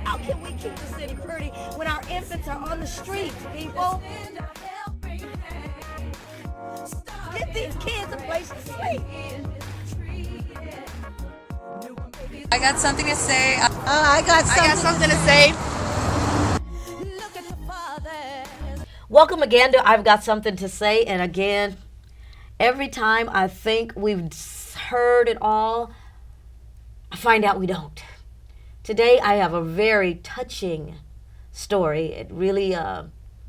How can we keep the city pretty when our infants are on the streets, people? Get these kids a place to sleep. I got something to say. I got something to say. Welcome again to I've Got Something to Say. And again, every time I think we've heard it all, I find out we don't. Today I have a very touching story. It really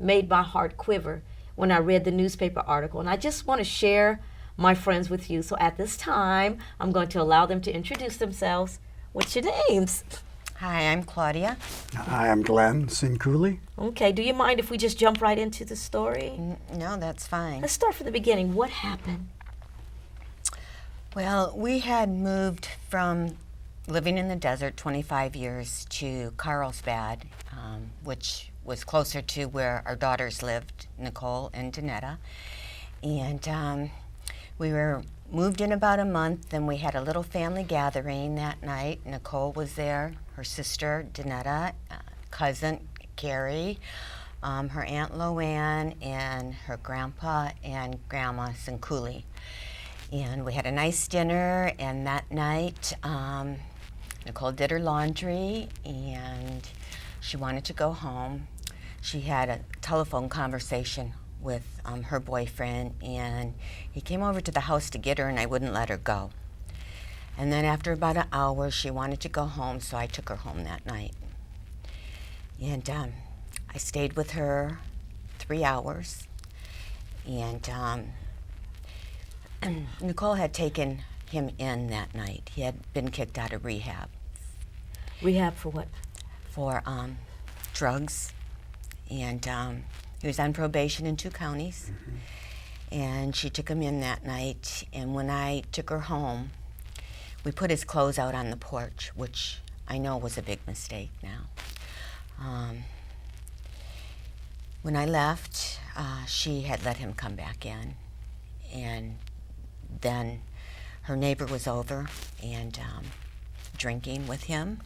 made my heart quiver when I read the newspaper article. And I just want to share my friends with you. So at this time, I'm going to allow them to introduce themselves. What's your names? Hi, I'm Claudia. Hi, I'm Nicole Sinkule. Okay, do you mind if we just jump right into the story? No, that's fine. Let's start from the beginning. What happened? Well, we had moved from living in the desert 25 years to Carlsbad, which was closer to where our daughters lived, Nicole and Danetta. And we were moved in about a month, and we had a little family gathering that night. Nicole was there, her sister Danetta, cousin Carrie, her Aunt Loanne, and her grandpa and grandma Sinkule. And we had a nice dinner, and that night Nicole did her laundry, and she wanted to go home. She had a telephone conversation with her boyfriend, and he came over to the house to get her, and I wouldn't let her go. And then after about an hour, she wanted to go home, so I took her home that night. And I stayed with her 3 hours, and Nicole had taken him in that night. He had been kicked out of rehab. Rehab for what? For drugs, and he was on probation in 2 counties. And she took him in that night, and when I took her home, we put his clothes out on the porch, which I know was a big mistake now. When I left, she had let him come back in, and then her neighbor was over and drinking with him,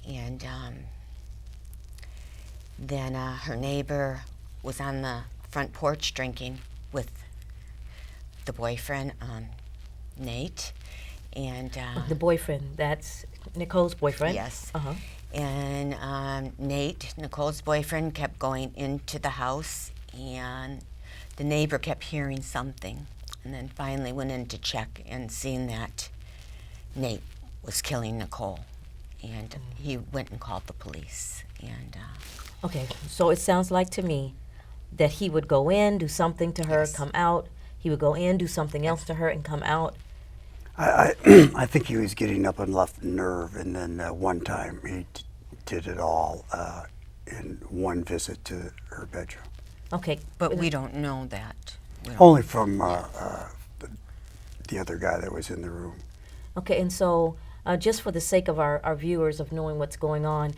and then her neighbor was on the front porch drinking with the boyfriend, Nate. And The boyfriend, that's Nicole's boyfriend? Yes. Uh-huh. And Nate, Nicole's boyfriend, kept going into the house, and the neighbor kept hearing something, and then finally went in to check and seen that Nate was killing Nicole. And he went and called the police. And Okay, so it sounds like to me that he would go in, do something to her, Yes. come out. He would go in, do something else to her, and come out. I think he was getting up on left nerve, and then one time he did it all in one visit to her bedroom. Okay. but we don't know that. We don't- Only from the other guy that was in the room. Okay, and so just for the sake of our viewers of knowing what's going on,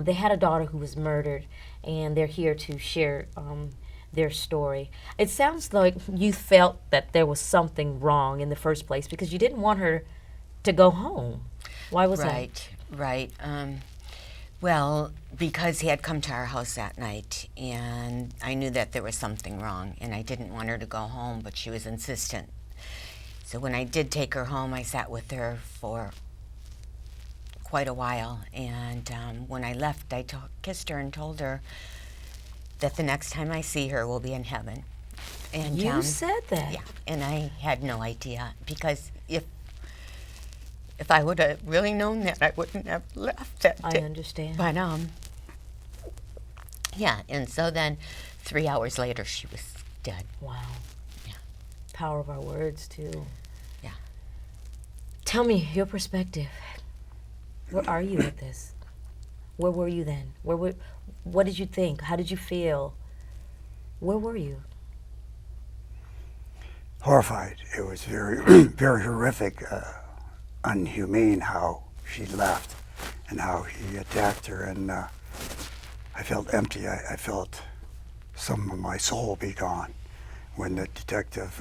they had a daughter who was murdered, and they're here to share their story. It sounds like you felt that there was something wrong in the first place because you didn't want her to go home. Why was that? Right. Well, because he had come to our house that night, and I knew that there was something wrong, and I didn't want her to go home, but she was insistent. So when I did take her home, I sat with her for quite a while, and when I left, I kissed her and told her that the next time I see her, we'll be in heaven. And You said that? yeah, and I had no idea, because if I would have really known that, I wouldn't have left that I day. understand. But yeah, and so then 3 hours later, she was dead. Wow. Yeah. Power of our words, too. Yeah. Tell me your perspective. Where are you with this? Where were you then? What did you think? How did you feel? Where were you? Horrified. It was very, very horrific, unhumane how she left and how he attacked her. And I felt empty. I felt some of my soul be gone when the detective,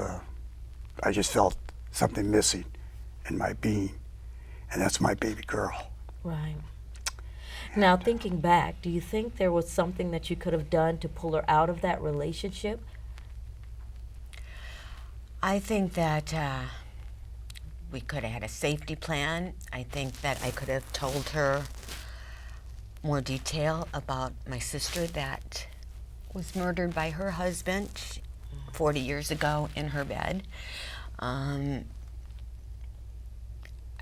I just felt something missing in my being. And that's my baby girl. Right. Now, thinking back, do you think there was something that you could have done to pull her out of that relationship? I think that we could have had a safety plan. I think that I could have told her more detail about my sister that was murdered by her husband 40 years ago in her bed. I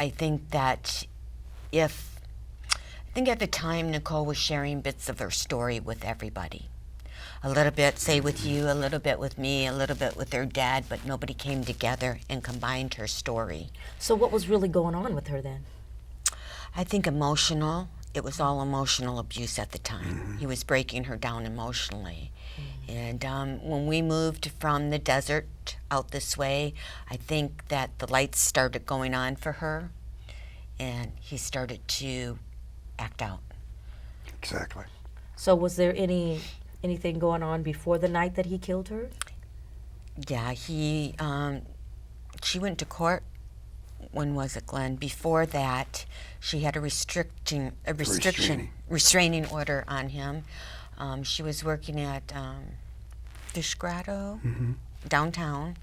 think that I think at the time Nicole was sharing bits of her story with everybody. A little bit, say, with you, a little bit with me, a little bit with her dad, but nobody came together and combined her story. So what was really going on with her then? I think emotional. It was all emotional abuse at the time. He was breaking her down emotionally. And when we moved from the desert out this way, I think that the lights started going on for her, and he started to act out. Exactly. So was there anything going on before the night that he killed her? Yeah, she went to court. When was it, Glenn? Before that, she had a restraining order on him. She was working at Fish Grotto downtown,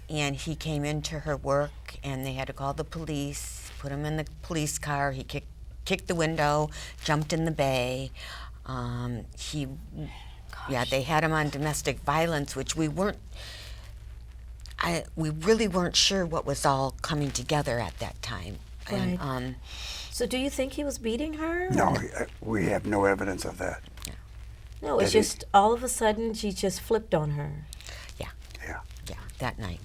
and he came into her work, and they had to call the police, put him in the police car. He kicked the window, jumped in the bay. They had him on domestic violence, which we really weren't sure what was all coming together at that time. Right. And, So do you think he was beating her? No, we have no evidence of that. No, it's Did he? just all of a sudden she just flipped on her. Yeah. yeah, that night.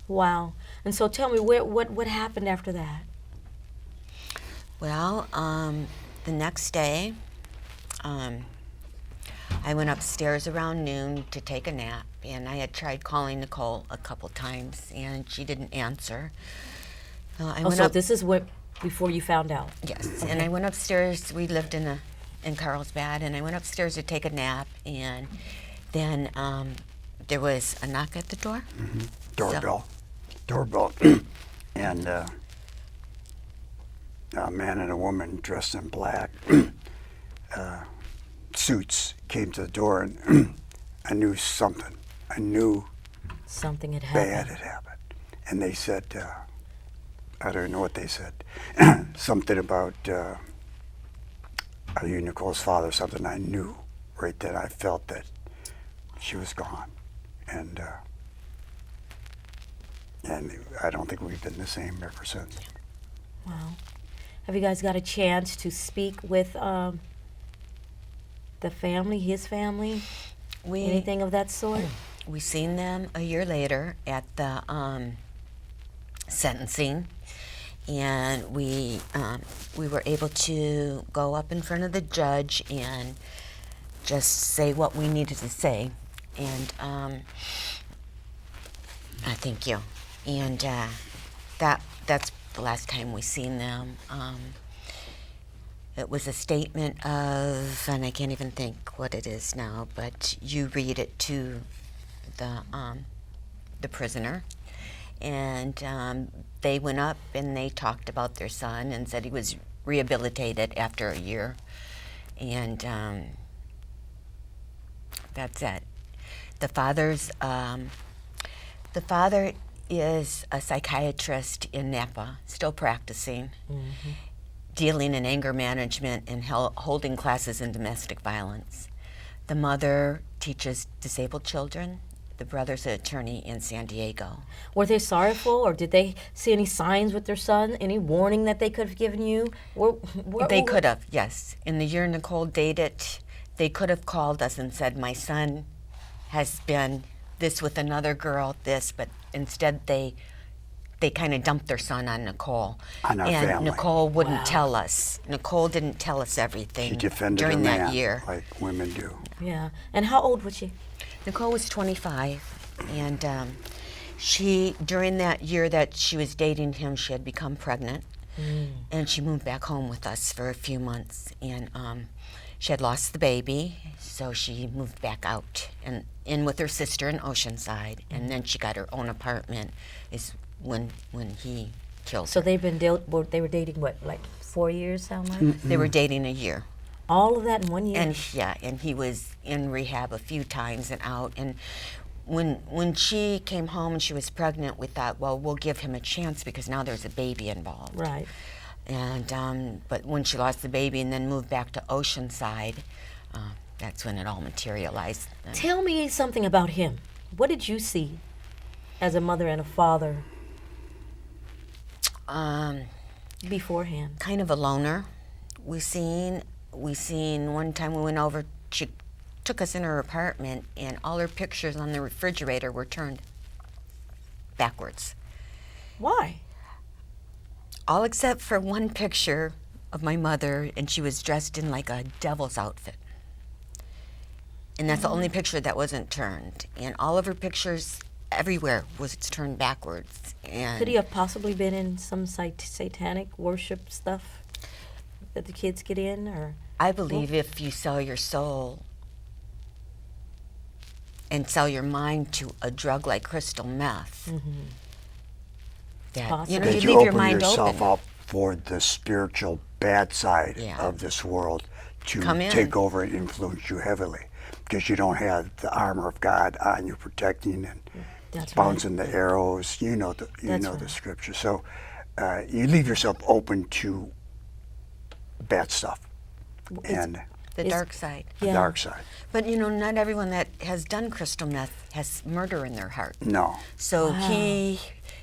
Wow. And so tell me, what happened after that? Well, the next day, I went upstairs around noon to take a nap, and I had tried calling Nicole a couple times, and she didn't answer. This is before you found out. Yes, and I went upstairs. We lived in Carlsbad, and I went upstairs to take a nap, and then there was a knock at the door. Doorbell. And a man and a woman dressed in black suits came to the door, and I knew something. I knew Something had happened. bad had happened. And they said, I don't know what they said, something about, are you Nicole's father? Something I knew right then. I felt that she was gone. And I don't think we've been the same ever since. Wow. Have you guys got a chance to speak with the family, his family? Anything of that sort? We seen them a year later at the sentencing, and we were able to go up in front of the judge and just say what we needed to say, and I thank you. And that's the last time we seen them. It was a statement of, and I can't even think what it is now, but you read it to the prisoner, and they went up and they talked about their son and said he was rehabilitated after a year, and that's it. The father is a psychiatrist in Napa, still practicing, dealing in anger management and holding classes in domestic violence. The mother teaches disabled children. The brother's an attorney in San Diego. Were they sorrowful, or did they see any signs with their son? Any warning that they could have given you? They could have, yes. In the year Nicole dated, they could have called us and said, my son has been this with another girl, but instead they kind of dumped their son on Nicole. On our and family. Nicole wouldn't tell us. Nicole didn't tell us everything She defended during her that man year. like women do. Yeah. And how old was she? Nicole was 25, and during that year that she was dating him, she had become pregnant, and she moved back home with us for a few months, and she had lost the baby, so she moved back out and in with her sister in Oceanside, and then she got her own apartment is when he killed So her. they were dating what, like 4 years, sound like? They were dating a year. All of that in 1 year? And he was in rehab a few times and out. And when she came home and she was pregnant, we thought, well, we'll give him a chance because now there's a baby involved. Right. And but when she lost the baby and then moved back to Oceanside, that's when it all materialized. Tell me something about him. What did you see as a mother and a father beforehand? Kind of a loner. We seen one time we went over, she took us in her apartment and all her pictures on the refrigerator were turned backwards. Why? All except for one picture of my mother, and she was dressed in like a devil's outfit. And that's the only picture that wasn't turned. And all of her pictures everywhere was turned backwards. And Could he have possibly been in some satanic worship stuff that the kids get in? Or I believe if you sell your soul and sell your mind to a drug like crystal meth, that you know, that you you leave your open mind yourself open. up for the spiritual bad side Yeah. of this world to Come in. take over and influence you heavily, because you don't have the armor of God on you protecting and That's bouncing the arrows. You know the That's the right. scripture. So you leave yourself open to bad stuff and The Is- dark side. the Yeah. dark side. But you know, not everyone that has done crystal meth has murder in their heart. No. So Wow.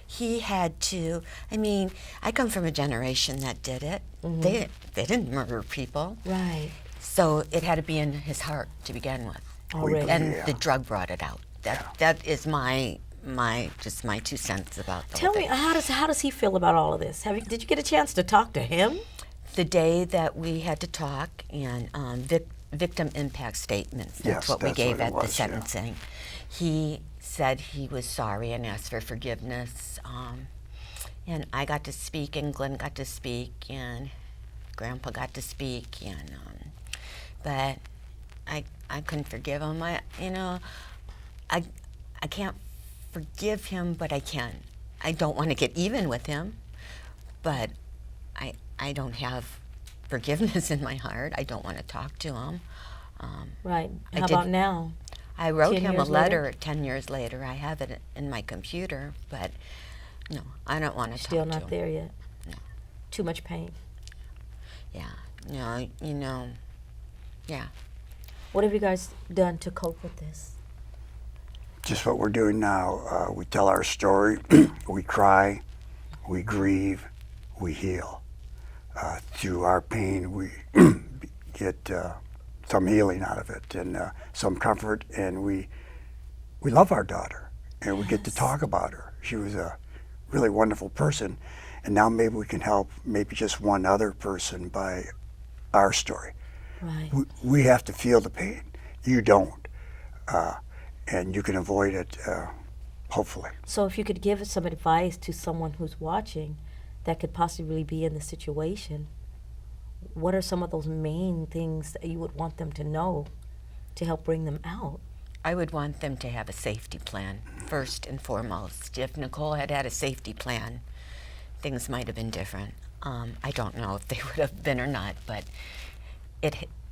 he had to. I mean, I come from a generation that did it. They didn't murder people. Right. So it had to be in his heart to begin with. Already. And Yeah. the drug brought it out. That is my 2 cents about the Tell whole me, thing. how does he feel about all of this? Did you get a chance to talk to him? The day that we had to talk and victim impact statements, that's Yes, what we that's gave what it at the was, yeah. sentencing. He said he was sorry and asked for forgiveness. And I got to speak, and Glenn got to speak, and Grandpa got to speak, and but I couldn't forgive him. I can't forgive him, but I can. I don't want to get even with him, but I don't have forgiveness in my heart. I don't want to talk to him. Right. I How did- about now? I wrote 10 him a years later? letter 10 years later. I have it in my computer, but no, I don't want to talk Still to not him. there yet. Too much pain. Yeah, no, you know, yeah. What have you guys done to cope with this? Just what we're doing now. We tell our story, we cry, we grieve, we heal. Through our pain, we get some healing out of it and some comfort, and we love our daughter, and we get to talk about her. She was a really wonderful person, and now maybe we can help maybe just one other person by our story. Right. We have to feel the pain. You don't. And you can avoid it, hopefully. So if you could give some advice to someone who's watching that could possibly be in the situation, what are some of those main things that you would want them to know to help bring them out? I would want them to have a safety plan, first and foremost. If Nicole had had a safety plan, things might have been different. I don't know if they would have been or not, but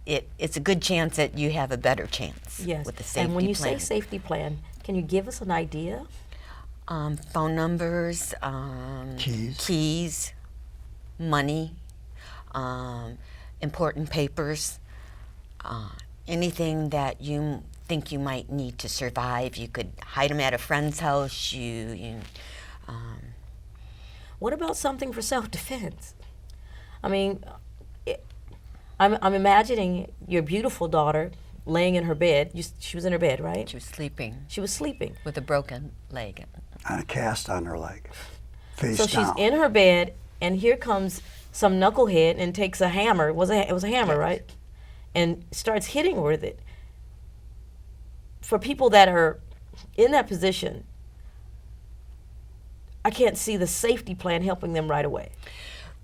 it's a good chance that you have a better chance Yes. with the safety plan. And when you say safety plan, can you give us an idea? Phone numbers, keys, money, important papers, anything that you think you might need to survive. You could hide them at a friend's house. What about something for self-defense? I mean, I'm imagining your beautiful daughter laying in her bed. She was in her bed, right? She was sleeping She was sleeping. with a broken leg. On a cast on her leg, face So down. she's in her bed, and here comes some knucklehead and takes a hammer. It was a hammer, right? And starts hitting her with it. For people that are in that position, I can't see the safety plan helping them right away.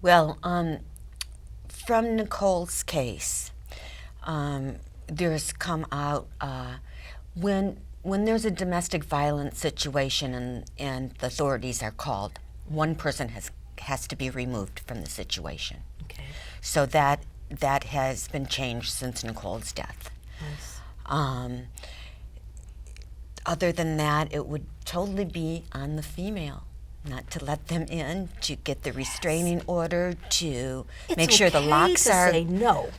Well, from Nicole's case, there's come out when there's a domestic violence situation and the authorities are called, one person has has to be removed from the situation. Okay. So that has been changed since Nicole's death. Nice. Other than that, it would totally be on the female, not to let them in, to get the restraining order, to make sure the locks are. Say no.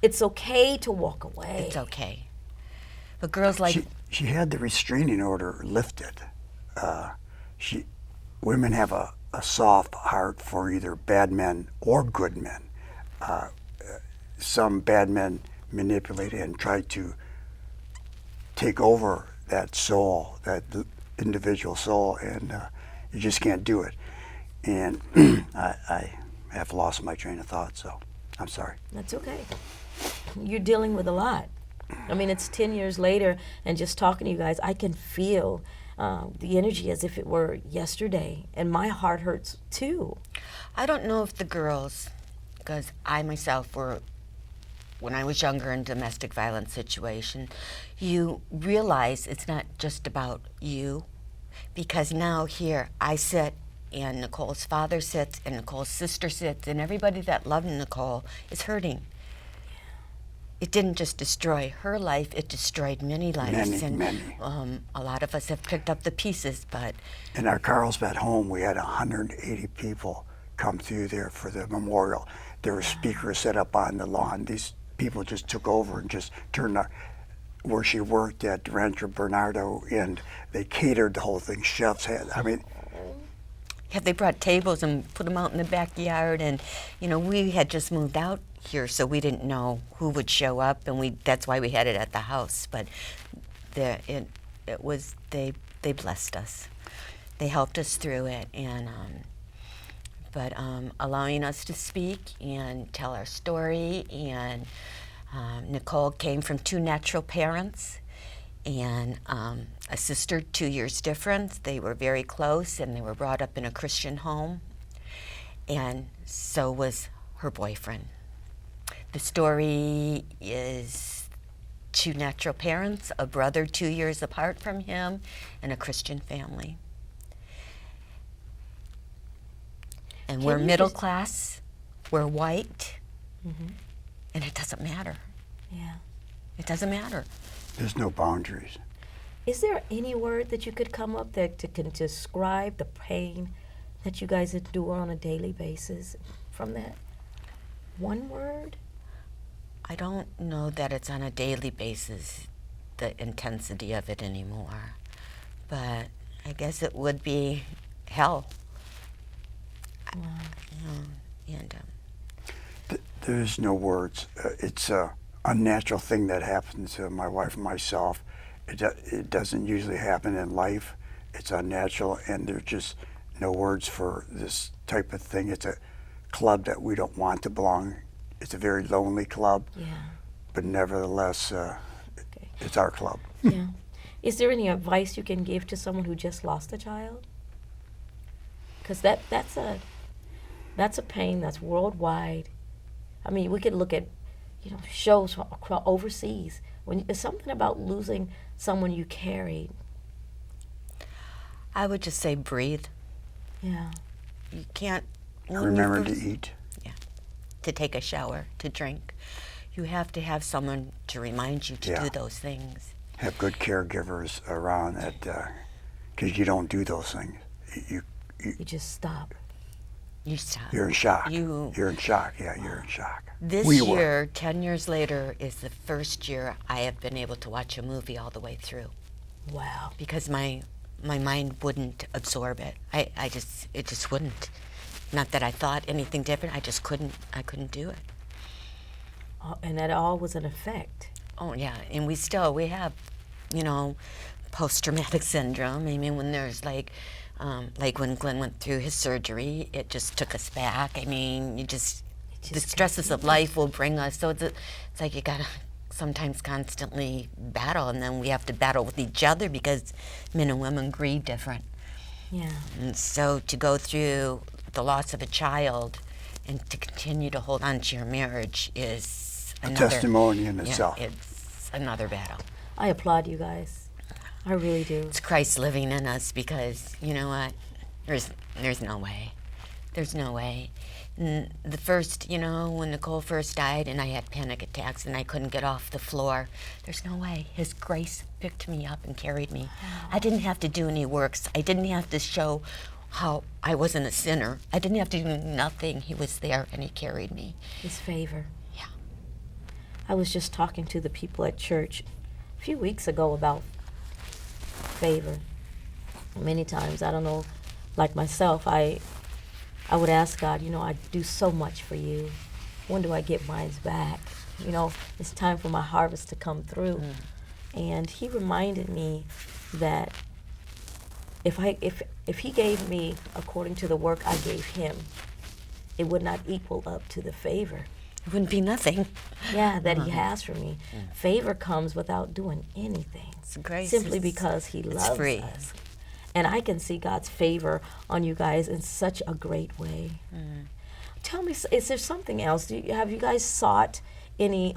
It's okay to walk away. It's okay. But girls like she had the restraining order lifted. Women have a soft heart for either bad men or good men. Some bad men manipulate and try to take over that soul, that individual soul, and you just can't do it. And I have lost my train of thought, so I'm sorry. That's okay. You're dealing with a lot. I mean, it's 10 years later, and just talking to you guys, I can feel the energy as if it were yesterday, and my heart hurts too. I don't know if the girls, because I myself were, when I was younger in domestic violence situation, you realize it's not just about you, because now here I sit and Nicole's father sits and Nicole's sister sits and everybody that loved Nicole is hurting. It didn't just destroy her life, it destroyed many lives. Many. A lot of us have picked up the pieces, but... In our Carlsbad home, we had 180 people come through there for the memorial. There were speakers set up on the lawn. These people just took over and just turned where she worked at Rancho Bernardo, and they catered the whole thing. Chefs had, I mean... Yeah, they brought tables and put them out in the backyard, and we had just moved out here, so we didn't know who would show up, and that's why we had it at the house. But they blessed us. They helped us through it, and allowing us to speak and tell our story. And Nicole came from 2 natural parents, and a sister 2 years difference. They were very close, and they were brought up in a Christian home, and so was her boyfriend. The story is 2 natural parents, a brother 2 years apart from him, and a Christian family. And we're middle class, we're white, and it doesn't matter. Yeah. It doesn't matter. There's no boundaries. Is there any word that you could come up that can describe the pain that you guys endure on a daily basis from that? One word? I don't know that it's on a daily basis, the intensity of it anymore. But I guess it would be hell. Wow. There's no words. It's a unnatural thing that happens to my wife and myself. It doesn't usually happen in life. It's unnatural, and there's just no words for this type of thing. It's a club that we don't want to belong. It's a very lonely club, but nevertheless, it's our club. Yeah. Is there any advice you can give to someone who just lost a child? Because that's a pain that's worldwide. I mean, we could look at shows from overseas. When it's something about losing someone you carried. I would just say breathe. Yeah. You can't Remember to eat. Yeah. To take a shower, to drink. You have to have someone to remind you to do those things. Have good caregivers around that, because you don't do those things. You just stop. You stop. You're in shock. You're in shock. Yeah, you're in shock. This year, 10 years later, is the first year I have been able to watch a movie all the way through. Wow. Because my mind wouldn't absorb it. It just wouldn't. Not that I thought anything different. I couldn't do it. And that all was an effect. Oh yeah, and we have, post-traumatic syndrome. I mean, when there's like when Glenn went through his surgery, it just took us back. I mean, the stresses of life will bring us. So it's like you gotta sometimes constantly battle, and then we have to battle with each other because men and women grieve different. Yeah. And so to go through the loss of a child and to continue to hold on to your marriage is another a testimony in itself. It's another battle. I applaud you guys. I really do. It's Christ living in us, because you know what? There's no way. There's no way. The first, you know, when Nicole first died and I had panic attacks and I couldn't get off the floor, there's no way. His grace picked me up and carried me. I didn't have to do any works. I didn't have to show how I wasn't a sinner. I didn't have to do nothing. He was there and he carried me. His favor. Yeah. I was just talking to the people at church a few weeks ago about favor. Many times, I don't know, like myself, I would ask God, you know, I do so much for you. When do I get mine back? You know, it's time for my harvest to come through. And he reminded me that if he gave me according to the work I gave him, it would not equal up to the favor. It wouldn't be nothing. Yeah, that he has for me. Favor comes without doing anything. It's grace. Simply because he loves free. us. And I can see God's favor on you guys in such a great way. Tell me, is there something else? Have you guys sought any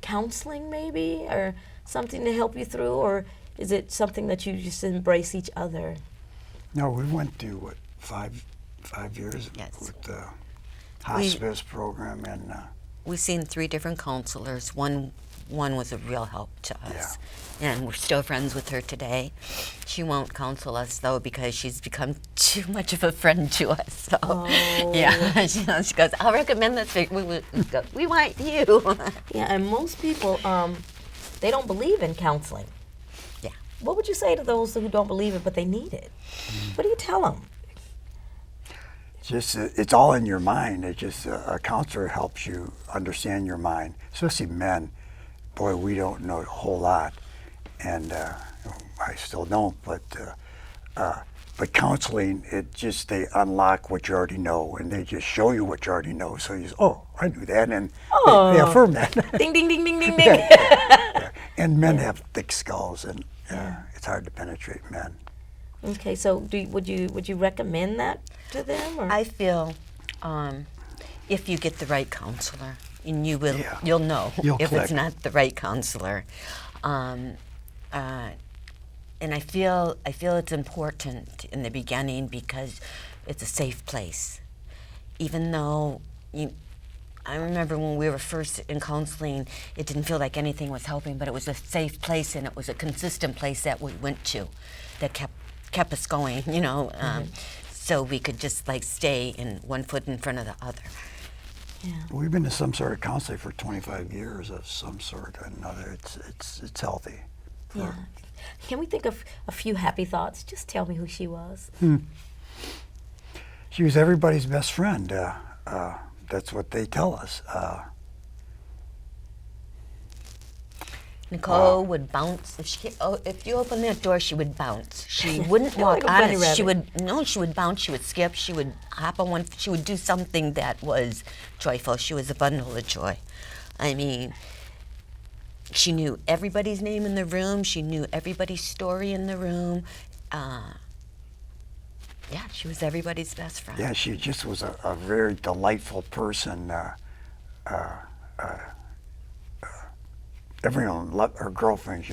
counseling maybe, or something to help you through, or is it something that you just embrace each other? No, we went through, what, five years Yes. with the hospice program, and We've seen 3 different counselors. One was a real help to us. And we're still friends with her today. She won't counsel us, though, because she's become too much of a friend to us. So, yeah, she goes, I'll recommend this. We want you. Yeah, and most people, they don't believe in counseling. Yeah. What would you say to those who don't believe it, but they need it? What do you tell them? just it's all in your mind. It just a counselor helps you understand your mind, especially men. Boy, we don't know a whole lot, and I still don't. But counseling, they unlock what you already know, and they just show you what you already know. So you say, oh, I knew that, and they affirm that. Ding, ding, ding, ding, ding, ding. Yeah. And men have thick skulls, and it's hard to penetrate men. Okay, so would you recommend that to them? Or? I feel if you get the right counselor, and you'll know if click. it's not the right counselor. And I feel it's important in the beginning because it's a safe place. Even though I remember when we were first in counseling, it didn't feel like anything was helping, but it was a safe place and it was a consistent place that we went to that kept us going, so we could just stay in one foot in front of the other. Yeah. We've been to some sort of counseling for 25 years of some sort or another. It's healthy. Yeah. Can we think of a few happy thoughts? Just tell me who she was. She was everybody's best friend. That's what they tell us. Nicole would bounce. If you open that door, she would bounce. She wouldn't walk Like a on bunny it. rabbit. She would bounce. She would skip. She would hop on one. She would do something that was joyful. She was a bundle of joy. I mean, she knew everybody's name in the room. She knew everybody's story in the room. She was everybody's best friend. Yeah, she just was a very delightful person. Everyone loved her girlfriends,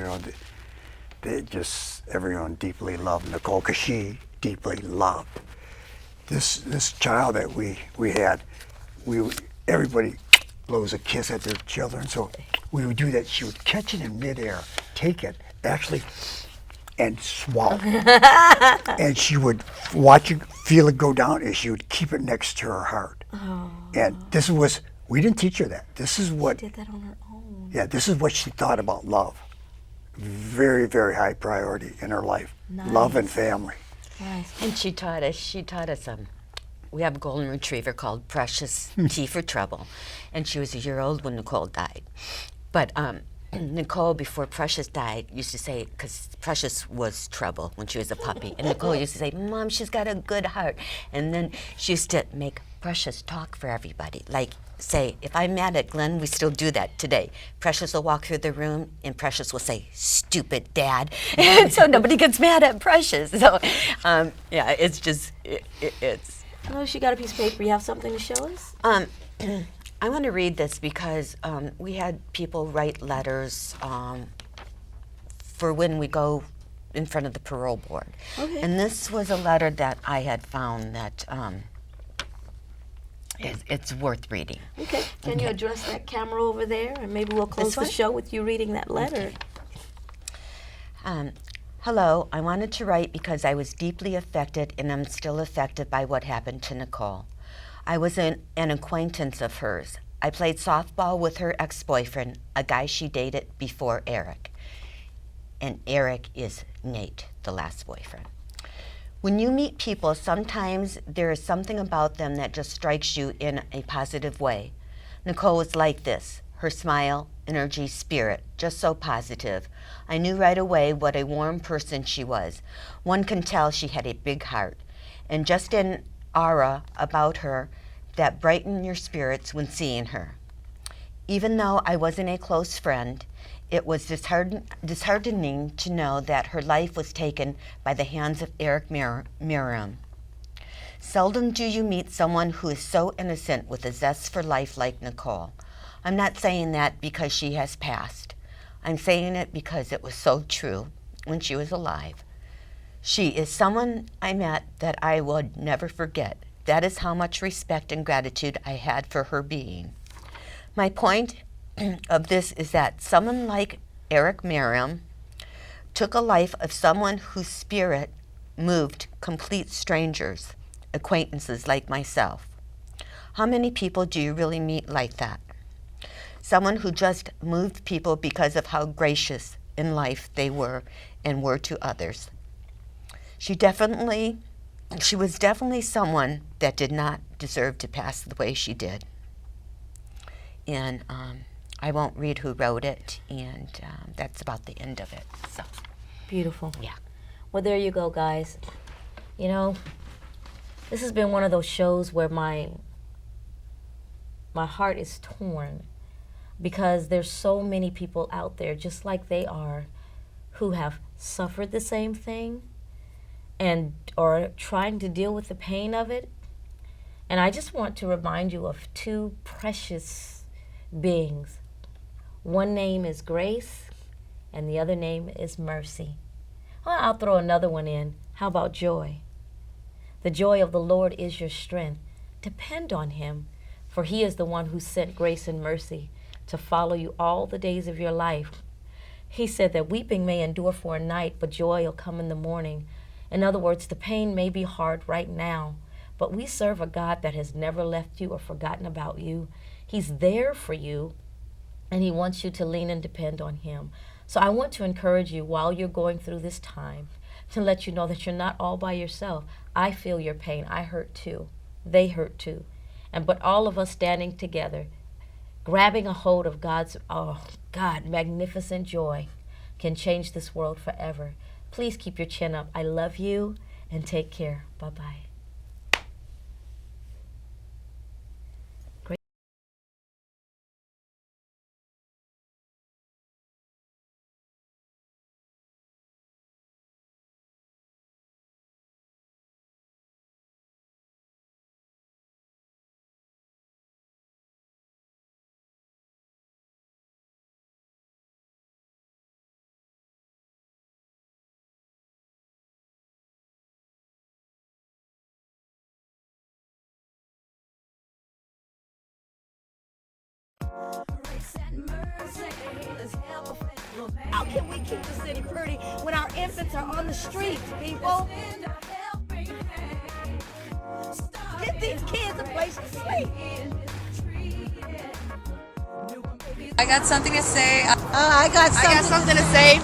everyone deeply loved Nicole because she deeply loved this child that we had. Everybody blows a kiss at their children, so we would do that. She would catch it in midair, take it, actually, and swallow it. And she would watch it, feel it go down, and she would keep it next to her heart. Oh. And we didn't teach her that. This is what. She did that on her own. Yeah, this is what she thought about love. Very, very high priority in her life. Nice. Love and family. Nice. And she taught us, we have a golden retriever called Precious, T for Trouble. And she was a year old when Nicole died. But Nicole, before Precious died, used to say, because Precious was trouble when she was a puppy, and Nicole used to say, Mom, she's got a good heart. And then she used to make Precious talk for everybody. Like, say, if I'm mad at Glenn, we still do that today. Precious will walk through the room, and Precious will say, stupid dad. And so nobody gets mad at Precious. So, it's just, it's... Oh, she got a piece of paper. You have something to show us? I want to read this because we had people write letters for when we go in front of the parole board. Okay. And this was a letter that I had found that It's worth reading. Okay. Can you address that camera over there? And maybe we'll close the one? show with you reading that letter. Hello, I wanted to write because I was deeply affected and I'm still affected by what happened to Nicole. I was an acquaintance of hers. I played softball with her ex-boyfriend, a guy she dated before Eric. And Eric is Nate, the last boyfriend. When you meet people, sometimes there is something about them that just strikes you in a positive way. Nicole was like this. Her smile, energy, spirit, just so positive. I knew right away what a warm person she was. One can tell she had a big heart. And just an aura about her that brightened your spirits when seeing her. Even though I wasn't a close friend, it was disheartening to know that her life was taken by the hands of Eric Merriam. Seldom do you meet someone who is so innocent with a zest for life like Nicole. I'm not saying that because she has passed. I'm saying it because it was so true when she was alive. She is someone I met that I would never forget. That is how much respect and gratitude I had for her being. My point of this is that someone like Eric Merriam took a life of someone whose spirit moved complete strangers, acquaintances like myself. How many people do you really meet like that? Someone who just moved people because of how gracious in life they were and were to others. She was definitely someone that did not deserve to pass the way she did. And I won't read who wrote it, and that's about the end of it. So, Beautiful. yeah. Well, there you go, guys. You know, this has been one of those shows where my heart is torn because there's so many people out there just like they are who have suffered the same thing and are trying to deal with the pain of it. And I just want to remind you of two precious beings. One name is Grace and the other name is Mercy. Well, I'll throw another one in. How about joy? The joy of the Lord is your strength. Depend on him, for he is the one who sent grace and mercy to follow you all the days of your life. He said that weeping may endure for a night, but joy will come in the morning. In other words, the pain may be hard right now, but we serve a God that has never left you or forgotten about you. He's there for you, and he wants you to lean and depend on him. So I want to encourage you while you're going through this time to let you know that you're not all by yourself. I feel your pain. I hurt too. They hurt too. But all of us standing together, grabbing a hold of God's, magnificent joy can change this world forever. Please keep your chin up. I love you, and take care. Bye-bye. How can we keep the city pretty when our infants are on the streets, people? Get these kids a place to sleep. I got something to say. I got something to say.